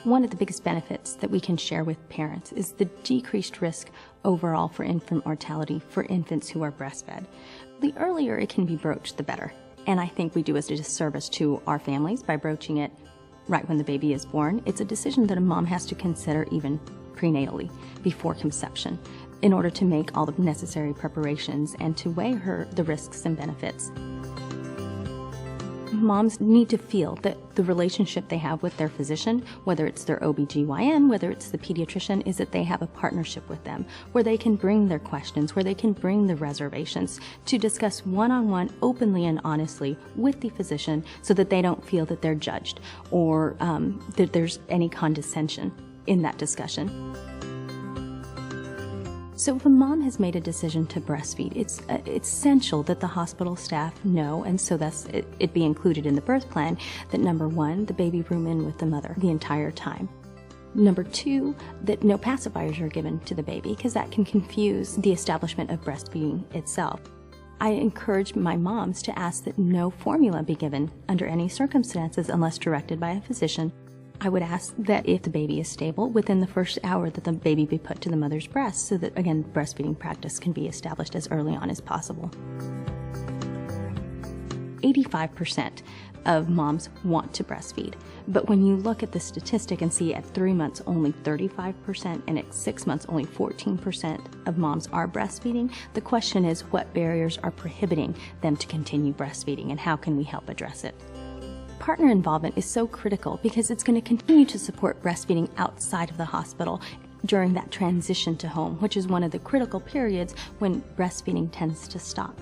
One of the biggest benefits that we can share with parents is the decreased risk overall for infant mortality for infants who are breastfed. The earlier it can be broached, the better. And I think we do as a disservice to our families by broaching it right when the baby is born. It's a decision that a mom has to consider even prenatally, before conception, in order to make all the necessary preparations and to weigh the risks and benefits. Moms need to feel that the relationship they have with their physician, whether it's their OB/GYN, whether it's the pediatrician, is that they have a partnership with them where they can bring their questions, where they can bring the reservations to discuss one-on-one openly and honestly with the physician so that they don't feel that they're judged or that there's any condescension in that discussion. So if a mom has made a decision to breastfeed, it's essential that the hospital staff know, and so that's it be included in the birth plan, that number one, the baby room in with the mother the entire time. Number two, that no pacifiers are given to the baby because that can confuse the establishment of breastfeeding itself. I encourage my moms to ask that no formula be given under any circumstances unless directed by a physician. I would ask that if the baby is stable, within the first hour that the baby be put to the mother's breast so that, again, breastfeeding practice can be established as early on as possible. 85% of moms want to breastfeed, but when you look at the statistic and see at 3 months only 35% and at 6 months only 14% of moms are breastfeeding, the question is what barriers are prohibiting them to continue breastfeeding and how can we help address it? Partner involvement is so critical because it's going to continue to support breastfeeding outside of the hospital during that transition to home, which is one of the critical periods when breastfeeding tends to stop.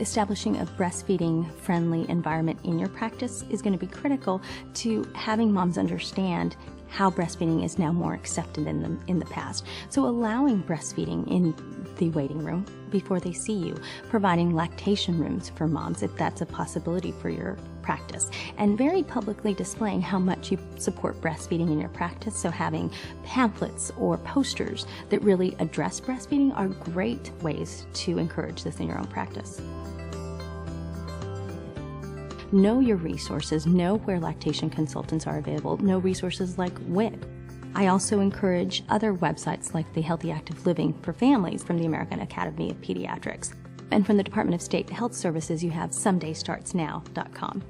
Establishing a breastfeeding-friendly environment in your practice is going to be critical to having moms understand how breastfeeding is now more accepted in the past. So allowing breastfeeding in the waiting room before they see you, providing lactation rooms for moms if that's a possibility for your practice, and very publicly displaying how much you support breastfeeding in your practice. So having pamphlets or posters that really address breastfeeding are great ways to encourage this in your own practice. Know your resources, know where lactation consultants are available, know resources like WIC. I also encourage other websites like the Healthy Active Living for Families from the American Academy of Pediatrics. And from the Department of State Health Services, you have somedaystartsnow.com.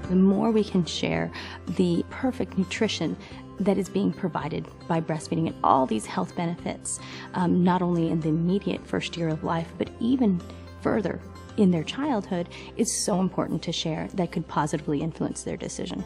The more we can share the perfect nutrition that is being provided by breastfeeding and all these health benefits, not only in the immediate first year of life, but even further in their childhood, is so important to share that could positively influence their decision.